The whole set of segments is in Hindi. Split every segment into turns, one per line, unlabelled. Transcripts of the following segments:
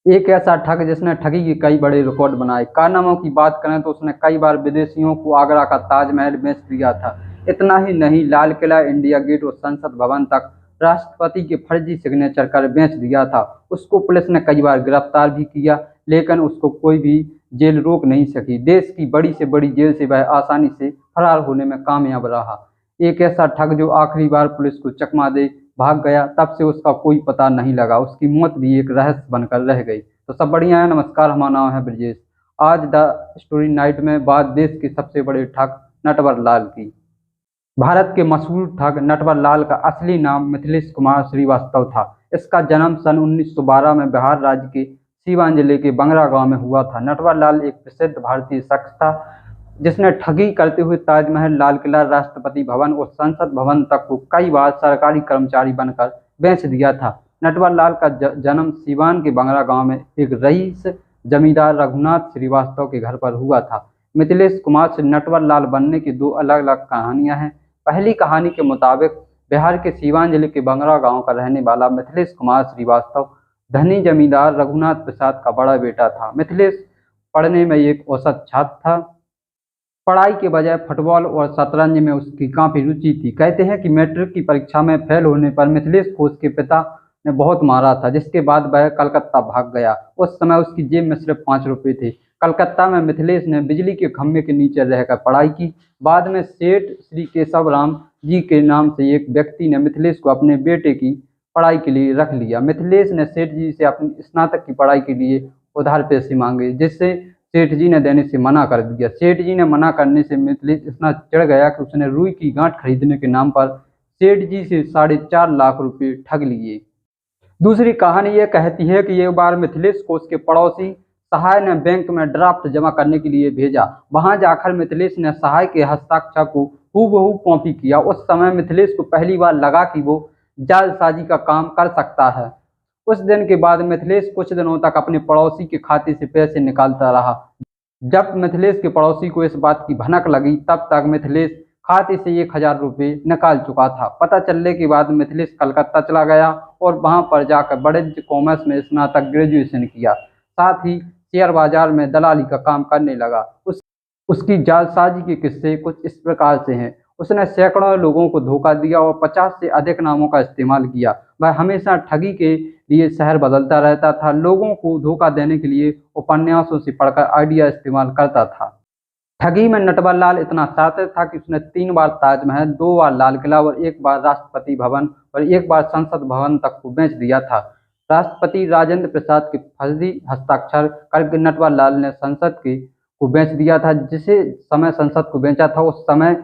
एक ऐसा ठग जिसने ठगी के कई बड़े रिकॉर्ड बनाए। कारनामों की बात करें तो उसने कई बार विदेशियों को आगरा का ताजमहल बेच दिया था। इतना ही नहीं, लाल किला, इंडिया गेट और संसद भवन तक राष्ट्रपति के फर्जी सिग्नेचर कर बेच दिया था। उसको पुलिस ने कई बार गिरफ्तार भी किया, लेकिन उसको कोई भी जेल रोक नहीं सकी। देश की बड़ी से बड़ी जेल से वह आसानी से फरार होने में कामयाब रहा। एक ऐसा ठग जो आखिरी बार पुलिस को चकमा दे भाग गया, तब से उसका कोई पता नहीं लगा। उसकी मौत भी एक रहस्य बनकर रह गई। तो सब बढ़िया है। नमस्कार, हमारा नाम है ब्रजेश। आज द स्टोरी नाइट में बात देश के सबसे बड़े ठग नटवर लाल की। भारत के मशहूर ठग नटवर लाल का असली नाम मिथिलेश कुमार श्रीवास्तव था। इसका जन्म सन 1912 में बिहार राज्य के सीवान जिले के बंगरा गांव में हुआ था। नटवर लाल एक प्रसिद्ध भारतीय शख्स था जिसने ठगी करते हुए ताजमहल, लाल किला, राष्ट्रपति भवन और संसद भवन तक को कई बार सरकारी कर्मचारी बनकर बेच दिया था। नटवर लाल का जन्म सीवान के बंगरा गांव में एक रईस जमींदार रघुनाथ श्रीवास्तव के घर पर हुआ था। मिथिलेश कुमार से नटवर लाल बनने की दो अलग अलग कहानियां हैं। पहली कहानी के मुताबिक बिहार के सीवान जिले के बंगरा गांव का रहने वाला मिथिलेश कुमार श्रीवास्तव धनी जमींदार रघुनाथ प्रसाद का बड़ा बेटा था। मिथिलेश पढ़ने में एक औसत छात्र था। पढ़ाई के बजाय फुटबॉल और शतरंज में उसकी काफी रुचि थी। कहते हैं कि मैट्रिक की परीक्षा में फेल होने पर मिथिलेश को उसके पिता ने बहुत मारा था, जिसके बाद वह कलकत्ता भाग गया। उस समय उसकी जेब में सिर्फ 5 रुपए थे। कलकत्ता में मिथिलेश ने बिजली के खंभे के नीचे रहकर पढ़ाई की। बाद में सेठ श्री केशव राम जी के नाम से एक व्यक्ति ने मिथिलेश को अपने बेटे की पढ़ाई के लिए रख लिया। मिथिलेश ने सेठ जी से अपनी स्नातक की पढ़ाई के लिए उधार पैसे मांगे, जिससे सेठ जी ने देने से मना कर दिया। सेठ जी ने मना करने से मिथिलेश इतना चिढ़ गया कि उसने रुई की गांठ खरीदने के नाम पर सेठ जी से 4.5 लाख रुपए ठग लिए। दूसरी कहानी ये कहती है कि एक बार मिथिलेश को उसके पड़ोसी सहाय ने बैंक में ड्राफ्ट जमा करने के लिए भेजा। वहां जाकर मिथिलेश ने सहाय के हस्ताक्षर को हूबहू कॉपी किया। उस समय मिथिलेश को पहली बार लगा कि वो जालसाजी का काम कर सकता है। उस दिन के बाद मिथिलेश कुछ दिनों तक अपने पड़ोसी के खाते से पैसे निकालता रहा। जब मिथिलेश के पड़ोसी को इस बात की भनक लगी, तब तक मिथिलेश खाते से 1,000 रुपये निकाल चुका था। पता चलने के बाद मिथिलेश कलकत्ता चला गया और वहां पर जाकर वाणिज्य कॉमर्स में स्नातक ग्रेजुएशन किया। साथ ही शेयर बाजार में दलाली का काम करने लगा। उसकी जालसाजी के किस्से कुछ इस प्रकार से हैं। उसने सैकड़ों लोगों को धोखा दिया और 50 से अधिक नामों का इस्तेमाल किया। वह हमेशा ठगी के लिए शहर बदलता रहता था। लोगों को धोखा देने के लिए उपन्यासों से पढ़कर आइडिया इस्तेमाल करता था। ठगी में नटवर लाल इतना शातिर था कि उसने 3 बार ताजमहल, 2 बार लाल किला और 1 बार राष्ट्रपति भवन और 1 बार संसद भवन तक को बेच दिया था। राष्ट्रपति राजेंद्र प्रसाद के फर्जी हस्ताक्षर करके नटवर लाल ने संसद के को बेच दिया था। जिसे समय संसद को बेचा था, उस समय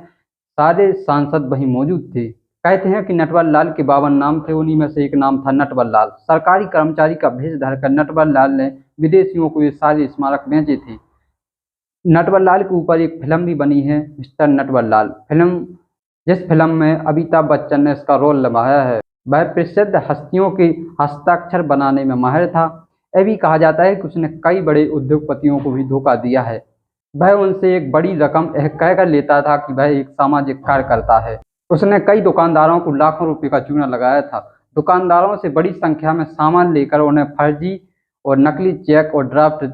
सारे सांसद वहीं मौजूद थे। कहते हैं कि नटवर लाल के 52 नाम थे, उन्हीं में से एक नाम था नटवर लाल। सरकारी कर्मचारी का भेष धरकर नटवर लाल ने विदेशियों को ये सारे स्मारक बेचे थे। नटवर लाल के ऊपर एक फिल्म भी बनी है, मिस्टर नटवर लाल फिल्म, जिस फिल्म में अमिताभ बच्चन ने इसका रोल निभाया है। वह प्रसिद्ध हस्तियों के हस्ताक्षर बनाने में माहिर था। यह भी कहा जाता है कि उसने कई बड़े उद्योगपतियों को भी धोखा दिया है। वह उनसे एक बड़ी रकम यह कहकर लेता था कि वह एक सामाजिक कार्य करता है। उसने कई दुकानदारों को लाखों रुपए का चूना लगाया था। दुकानदारों से बड़ी संख्या में सामान लेकर उन्हें फर्जी और नकली चेक और ड्राफ्ट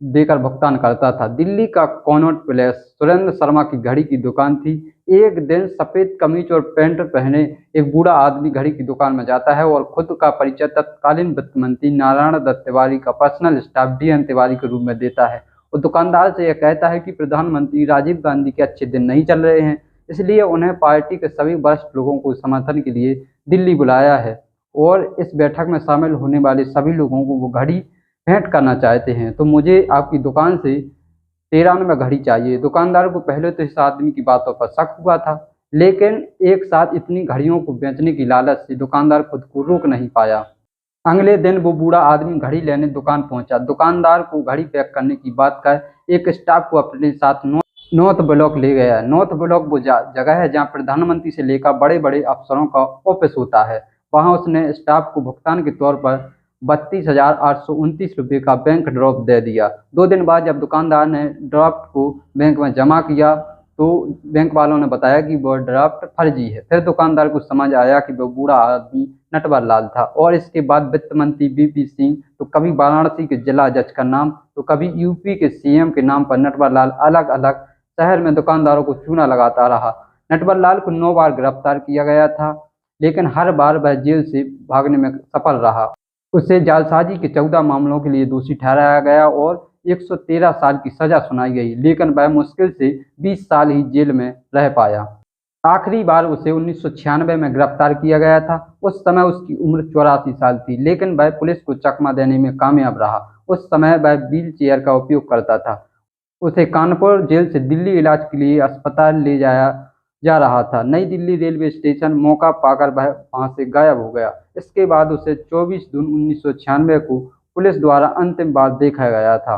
देकर भुगतान करता था। दिल्ली का कॉनॉट प्लेस सुरेंद्र शर्मा की घड़ी की दुकान थी। एक दिन सफेद कमीज और पैंट पहने एक बूढ़ा आदमी घड़ी की दुकान में जाता है और खुद का परिचय तत्कालीन वित्त मंत्री नारायण दत्त तिवारी का पर्सनल स्टाफ DN तिवारी के रूप में देता है। और दुकानदार से यह कहता है कि प्रधानमंत्री राजीव गांधी के अच्छे दिन नहीं चल रहे हैं, इसलिए उन्हें पार्टी के सभी वरिष्ठ लोगों को समर्थन के लिए दिल्ली बुलाया है और इस बैठक में शामिल होने वाले सभी लोगों को वो घड़ी भेंट करना चाहते हैं। तो मुझे आपकी दुकान से 93 घड़ी चाहिए। दुकानदार को पहले तो इस आदमी की बातों पर शक हुआ था, लेकिन एक साथ इतनी घड़ियों को बेचने की लालच से दुकानदार खुद को रोक नहीं पाया। अगले दिन वो बूढ़ा आदमी घड़ी लेने दुकान पहुंचा। दुकानदार को घड़ी पैक करने की बात कह एक स्टाफ को अपने साथ नॉर्थ ब्लॉक ले गया। नॉर्थ ब्लॉक वो जगह है जहाँ प्रधानमंत्री से लेकर बड़े बड़े अफसरों का ऑफिस होता है। वहाँ उसने स्टाफ को भुगतान के तौर पर 32,829 रुपये का बैंक ड्राफ्ट दे दिया। 2 दिन बाद जब दुकानदार ने ड्राफ्ट को बैंक में जमा किया तो बैंक वालों ने बताया कि वो ड्राफ्ट फर्जी है। फिर दुकानदार को समझ आया कि वो बूढ़ा आदमी नटवर लाल था। और इसके बाद वित्त मंत्री बीपी सिंह तो कभी वाराणसी के जिला जज का नाम तो कभी यूपी के सीएम के नाम पर नटवर लाल अलग अलग शहर में दुकानदारों को चूना लगाता रहा। नटवर लाल को 9 बार गिरफ्तार किया गया था, लेकिन हर बार वह जेल से भागने में सफल रहा। उसे जालसाजी के 14 मामलों के लिए दोषी ठहराया गया और 113 साल की सजा सुनाई गई, लेकिन वह मुश्किल से 20 साल ही जेल में रह पाया। आखिरी बार उसे 1996 में गिरफ्तार किया गया था। उस समय उसकी उम्र 84 साल थी, लेकिन वह पुलिस को चकमा देने में कामयाब रहा। उस समय वह व्हील चेयर का उपयोग करता था। उसे कानपुर जेल से दिल्ली इलाज के लिए अस्पताल ले जाया जा रहा था। नई दिल्ली रेलवे स्टेशन मौका पाकर वह वहां से गायब हो गया। इसके बाद उसे 24 जून 1996 को पुलिस द्वारा अंतिम बार देखा गया था।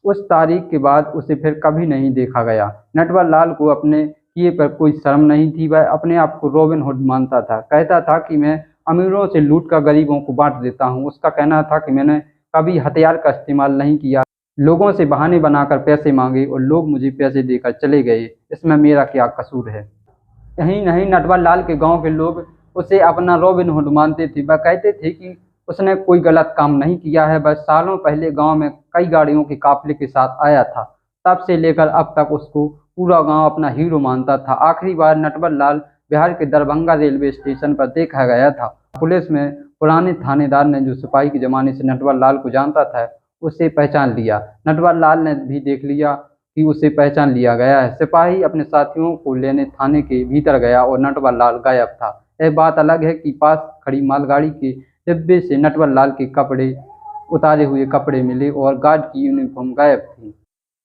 उस तारीख के बाद उसे फिर कभी नहीं देखा गया। नटवर लाल को अपने किए पर कोई शर्म नहीं थी। वह अपने आप को रॉबिन हुड मानता था। कहता था कि मैं अमीरों से लूट कर गरीबों को बांट देता हूँ। उसका कहना था कि मैंने कभी हथियार का इस्तेमाल नहीं किया, लोगों से बहाने बनाकर पैसे मांगे और लोग मुझे पैसे देकर चले गए। इसमें मेरा क्या कसूर है। यही नहीं, नटवर लाल के गांव के लोग उसे अपना रॉबिन हुड मानते थे। वह कहते थे कि उसने कोई गलत काम नहीं किया है। वह सालों पहले गांव में कई गाड़ियों के काफिले के साथ आया था। तब से लेकर अब तक उसको पूरा गांव अपना हीरो मानता था। आखिरी बार नटवर लाल बिहार के दरभंगा रेलवे स्टेशन पर देखा गया था। पुलिस में पुराने थानेदार ने, जो सिपाही के जमाने से नटवर लाल को जानता था, उसे पहचान लिया। नटवर लाल ने भी देख लिया कि उसे पहचान लिया गया है। सिपाही अपने साथियों को लेने थाने के भीतर गया और नटवर लाल गायब था। यह बात अलग है कि पास खड़ी मालगाड़ी के डिब्बे से नटवर लाल के कपड़े, उतारे हुए कपड़े मिले और गार्ड की यूनिफॉर्म गायब थी।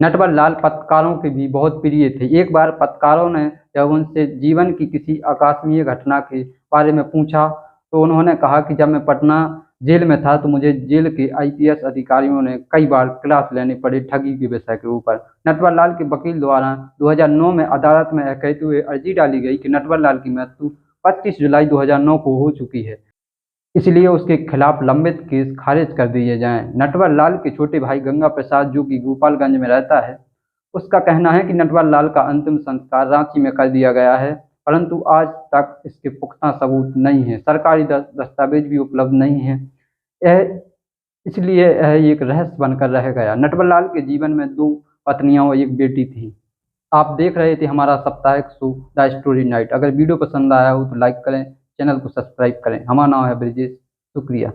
नटवर लाल पत्रकारों के भी बहुत प्रिय थे। एक बार पत्रकारों ने जब उनसे जीवन की किसी आकस्मिक घटना के बारे में पूछा तो उन्होंने कहा कि जब मैं पटना जेल में था तो मुझे जेल के आईपीएस अधिकारियों ने कई बार क्लास लेने पड़े ठगी के विषय के ऊपर। नटवर लाल के वकील द्वारा 2009 में अदालत में यह कहते हुए अर्जी डाली गई कि नटवर लाल की मृत्यु 25 जुलाई 2009 को हो चुकी है, इसलिए उसके खिलाफ लंबित केस खारिज कर दिए जाएं। नटवर लाल के छोटे भाई गंगा प्रसाद, जो कि गोपालगंज में रहता है, उसका कहना है कि नटवर लाल का अंतिम संस्कार रांची में कर दिया गया है, परंतु आज तक इसके पुख्ता सबूत नहीं है। सरकारी दस्तावेज भी उपलब्ध नहीं है। यह इसलिए यह एक रहस्य बनकर रह गया। नटवर लाल के जीवन में 2 पत्नियां और 1 बेटी थी। आप देख रहे थे हमारा साप्ताहिक शो द स्टोरी नाइट। अगर वीडियो पसंद आया हो तो लाइक करें, चैनल को सब्सक्राइब करें। हमारा नाम है ब्रिजेश। शुक्रिया।